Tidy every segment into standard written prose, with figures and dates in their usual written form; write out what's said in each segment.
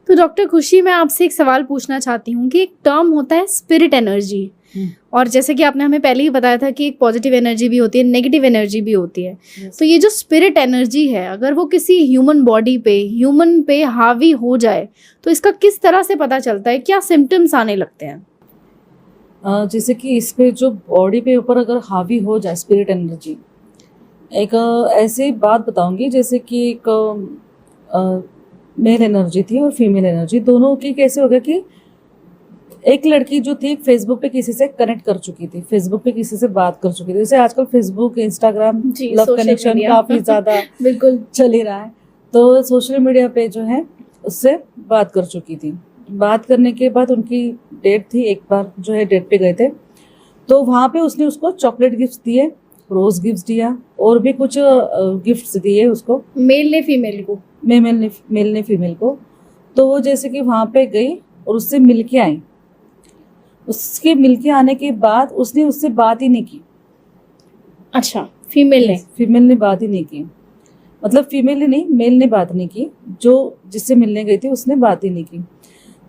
तो डॉक्टर खुशी, मैं आपसे एक सवाल पूछना चाहती हूँ कि एक टर्म होता है स्पिरिट एनर्जी, और जैसे कि आपने हमें पहले ही बताया था कि एक पॉजिटिव एनर्जी भी होती है, नेगेटिव एनर्जी भी होती है। तो ये जो स्पिरिट एनर्जी है, अगर वो किसी ह्यूमन बॉडी पे, ह्यूमन पे हावी हो जाए तो इसका किस तरह से पता चलता है, क्या सिम्टम्स आने लगते हैं? जैसे कि इस पे जो बॉडी पे ऊपर अगर हावी हो जाए स्पिरिट एनर्जी, एक ऐसी बात बताऊंगी जैसे कि एक मेल एनर्जी थी और फीमेल एनर्जी, दोनों की कैसे हो गया कि एक लड़की जो थी फेसबुक पे किसी से कनेक्ट कर चुकी थी, फेसबुक पे किसी से बात कर चुकी थी। जैसे आजकल फेसबुक, इंस्टाग्राम, लव कनेक्शन काफी ज्यादा बिल्कुल चल ही रहा है, तो सोशल मीडिया पे जो है उससे बात कर चुकी थी। बात करने के बाद उनकी डेट थी, एक बार जो है डेट पे गए थे, तो वहाँ पे उसने उसको चॉकलेट गिफ्ट दिए, रोज गिफ्ट दिया और भी कुछ गिफ्ट्स दिए उसको। मेल ने फीमेल को? मेल ने फीमेल को। तो वो जैसे कि वहाँ पे गई और उससे मिलके आई, उसके मिलके आने के बाद उसने उससे बात ही नहीं की। अच्छा, फीमेल ने बात ही नहीं की, मतलब फीमेल ने नहीं, मेल ने बात नहीं की, जो जिससे मिलने गई थी उसने बात ही नहीं की।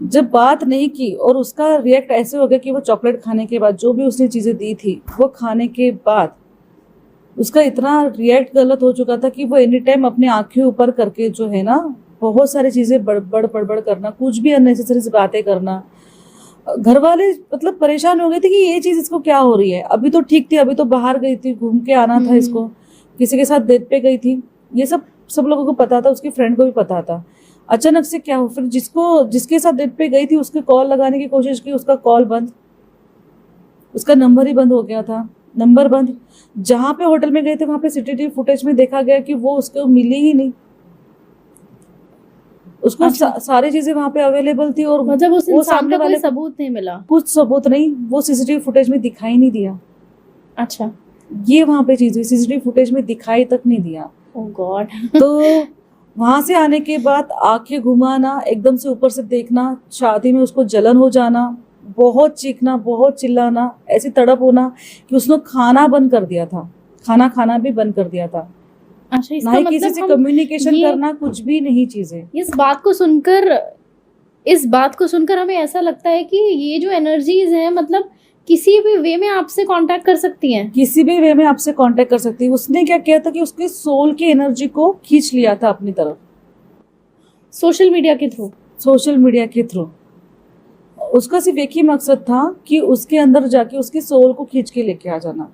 जब बात नहीं की और उसका रिएक्ट ऐसे हो गया कि वो चॉकलेट खाने के बाद, जो भी उसने चीजें दी थी वो खाने के बाद उसका इतना रिएक्ट गलत हो चुका था कि वो एनी टाइम अपने आंखें ऊपर करके जो है ना बहुत सारी चीजें बड़बड़ करना, कुछ भी अननेसेसरी बातें करना। घर वाले मतलब परेशान हो गए थे कि ये चीज इसको क्या हो रही है। अभी तो ठीक थी, अभी तो बाहर गई थी, घूम के आना था इसको, किसी के साथ डेट पे गई थी, ये सब लोगों को पता था, उसकी फ्रेंड को भी पता था। अचानक से क्या हो, फिर जिसके साथ डेट पे गई थी उसके कॉल लगाने की कोशिश की, उसका कॉल बंद, उसका नंबर ही बंद हो गया था, नंबर बंद। जहां पे होटल में गए थे वहां पे सीसीटीवी फुटेज में देखा गया कि वो उसको मिली ही नहीं, उसको अच्छा। सारी चीजें वहां पे अवेलेबल थी और मतलब उस वो इंसान सामने का कोई वाले सबूत नहीं मिला? कुछ सबूत नहीं, वो सीसीटीवी फुटेज में दिखाई नहीं दिया। अच्छा, ये वहां पे चीज हुई, सीसीटीवी फुटेज में दिखाई तक नहीं दिया। ओह गॉड। तो वहां से आने के बाद आंखें घुमाना, एकदम से ऊपर से देखना, छाती में उसको जलन हो जाना, बहुत चीखना, बहुत चिल्लाना, ऐसी तड़प होना कि उसने खाना बंद कर दिया था, खाना खाना भी बंद कर दिया था। अच्छा, इसका ना ही मतलब किसी से कम्युनिकेशन करना, कुछ भी नहीं चीजें। इस बात को सुनकर हमें ऐसा लगता है कि ये जो एनर्जीज हैं, मतलब किसी भी वे में आपसे कांटेक्ट कर सकती हैं? किसी भी वे में आपसे कांटेक्ट कर सकती है। उसने क्या किया था कि उसके सोल की एनर्जी को खींच लिया था अपनी तरफ, सोशल मीडिया के थ्रू? सोशल मीडिया के थ्रू। उसका सिर्फ एक ही मकसद था कि उसके अंदर जाके उसकी सोल को खींच के लेके आ जाना।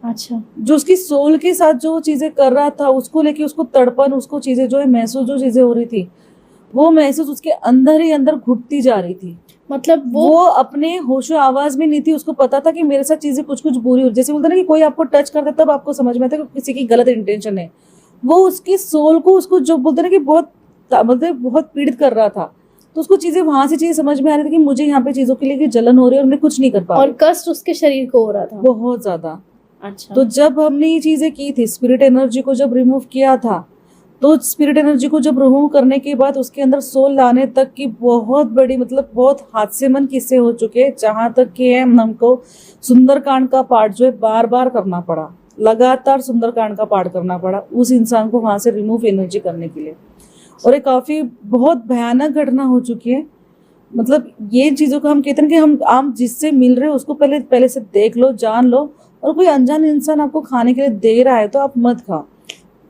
अच्छा, जो उसकी सोल के साथ जो चीजें कर रहा था, उसको लेके उसको तड़पन, उसको चीजें जो है महसूस, जो चीजें हो रही थी वो महसूस उसके अंदर ही अंदर घुटती जा रही थी। मतलब वो अपने होशो आवाज में नहीं थी, उसको पता था कि मेरे साथ चीजें कुछ कुछ बुरी हो, जैसे बोलते ना कि कोई आपको टच करता है तब आपको समझ में आता है कि किसी की गलत इंटेंशन है। वो उसकी सोल को, उसको जो बोलते ना कि बहुत मतलब बहुत पीड़ित कर रहा था, तो उसको चीजें वहां से चीजें समझ में आ रही थी कि मुझे यहाँ पे चीजों के लिए जलन हो रही है और मैं कुछ नहीं कर पा रही, और कष्ट उसके शरीर को हो रहा था बहुत ज्यादा। अच्छा, तो जब हमने ये चीजें की थी, स्पिरिट एनर्जी को जब रिमूव किया था, तो स्पिरिट एनर्जी को जब रिमूव करने के बाद उसके अंदर सोल लाने तक की बहुत बड़ी, मतलब बहुत हादसेमंद किस्से हो चुके, जहां तक कि हमको सुंदरकांड का पाठ जो है बार बार करना पड़ा, लगातार सुंदरकांड का पाठ करना पड़ा उस इंसान को वहां से रिमूव एनर्जी करने के लिए। और ये काफी बहुत भयानक घटना हो चुकी है। मतलब ये चीजों को हम कहते हैं कि हम जिससे मिल रहे हो उसको पहले से देख लो, जान लो, और कोई अनजान इंसान आपको खाने के लिए दे रहा है तो आप मत खाओ।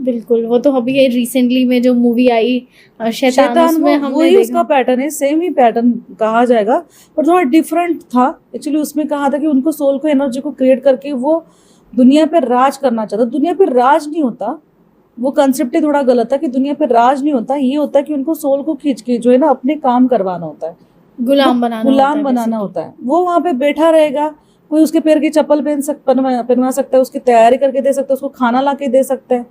बिल्कुल। वो तो अभी ये रिसेंटली में जो मूवी आई शैतान, उसमें हमने वही देखा। उसका पैटर्न है, सेम ही पैटर्न कहा जाएगा, पर थोड़ा डिफरेंट था। एक्चुअली उसमें कहा था कि उनको सोल को एनर्जी को क्रिएट करके वो दुनिया पे राज करना चाहता। दुनिया पे राज नहीं होता, वो कंसेप्ट ही थोड़ा गलत था कि दुनिया पे राज नहीं होता, ये होता है कि उनको सोल को खींच के जो है ना अपने काम करवाना होता है, गुलाम बनाना होता है। वो वहां पे बैठा रहेगा, कोई उसके पैर की चप्पल पहनवा सकता है, उसकी तैयारी करके दे सकता है, उसको खाना ला के दे सकता है,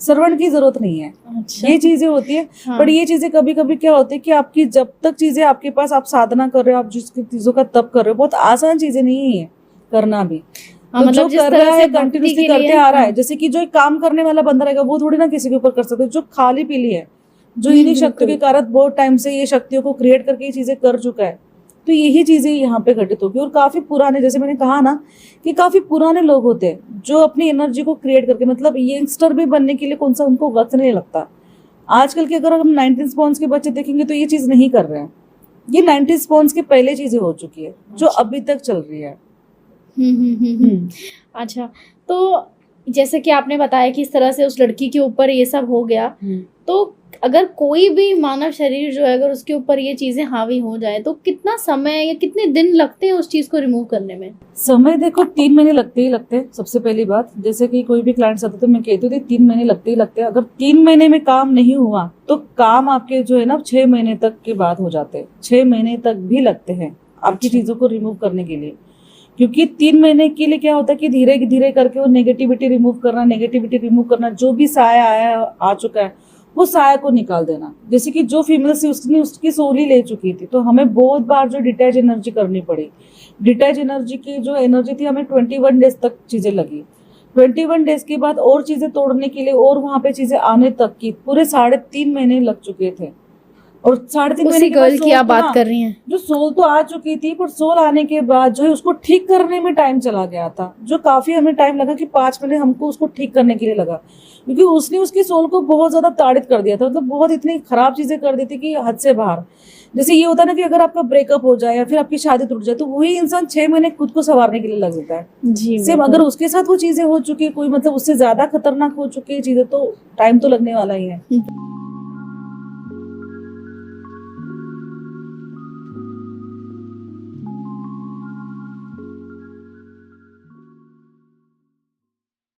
सर्वेंट की जरूरत नहीं है। अच्छा। ये चीजें होती है। हाँ। पर ये चीजें कभी कभी क्या होती है कि आपकी जब तक चीजें आपके पास, आप साधना कर रहे हो, आप जिस चीजों का तप कर रहे हो, बहुत आसान चीजें नहीं है करना भी। तो मतलब जो कर रहा है कंटिन्यूसली करते आ रहा है, जैसे कि जो एक काम करने वाला बंदा रहेगा वो थोड़ी ना किसी के ऊपर कर सकते, जो खाली पीली है, जो इन्हीं शक्तियों के कारण बहुत टाइम से ये शक्तियों को क्रिएट करके ये चीजें कर चुका है, तो यही चीजें यहाँ पे घटित होगी। और काफी पुराने, जैसे मैंने कहा ना कि काफी पुराने लोग होते हैं जो अपनी एनर्जी को क्रिएट करके, मतलब यंगस्टर भी बनने के लिए कौन सा उनको वक्त नहीं लगता, आजकल के अगर हम 19 स्पॉन्स के बच्चे देखेंगे तो ये चीज नहीं कर रहे हैं। ये 90 स्पॉन्स के पहले चीजें हो चुकी है जो अभी तक चल रही है। अच्छा, तो जैसे कि आपने बताया कि इस तरह से उस लड़की के ऊपर ये सब हो गया, तो अगर कोई भी मानव शरीर जो है अगर उसके ऊपर ये चीजें हावी हो जाए तो कितना समय या कितने दिन लगते हैं उस चीज को रिमूव करने में? समय देखो 3 महीने लगते ही लगते हैं। सबसे पहली बात, जैसे कि कोई भी क्लाइंट्स आते तो मैं कहती हूँ 3 महीने लगते ही लगते हैं। अगर 3 महीने में काम नहीं हुआ तो काम आपके जो है ना 6 महीने तक के बाद हो जाते हैं। 6 महीने तक भी लगते हैं आपकी चीजों को रिमूव करने के लिए, क्योंकि 3 महीने के लिए क्या होता है कि धीरे धीरे करके वो नेगेटिविटी रिमूव करना, जो भी साया आया आ चुका है वो साया को निकाल देना। जैसे कि जो फीमेल थी उसकी सोल ही ले चुकी थी, तो हमें बहुत बार जो डिटैच एनर्जी करनी पड़ी। डिटैच एनर्जी की जो एनर्जी थी हमें 21 डेज तक चीजें लगी। 21 डेज के बाद और चीजें तोड़ने के लिए और वहां पे चीजें आने तक की पूरे 3.5 महीने लग चुके थे। और 3.5 महीने के बाद गर्ल की आप बात कर रही हैं जो सोल तो आ चुकी थी, पर सोल आने के बाद जो है उसको ठीक करने में टाइम चला गया था, जो काफी हमें टाइम लगा कि 5 महीने हमको उसको ठीक करने के लिए लगा, क्योंकि उसने उसकी सोल को बहुत ज्यादा ताड़ित कर दिया था। मतलब बहुत इतनी खराब चीजें कर दी थी कि हद से बाहर। जैसे ये होता है ना कि अगर आपका ब्रेकअप हो जाए या फिर आपकी शादी टूट जाए तो वही इंसान 6 महीने खुद को संवारने के लिए लग जाता है जी। सेम अगर उसके साथ वो चीजें हो चुकी है, कोई मतलब उससे ज्यादा खतरनाक हो चुकी है चीजें, तो टाइम तो लगने वाला ही है।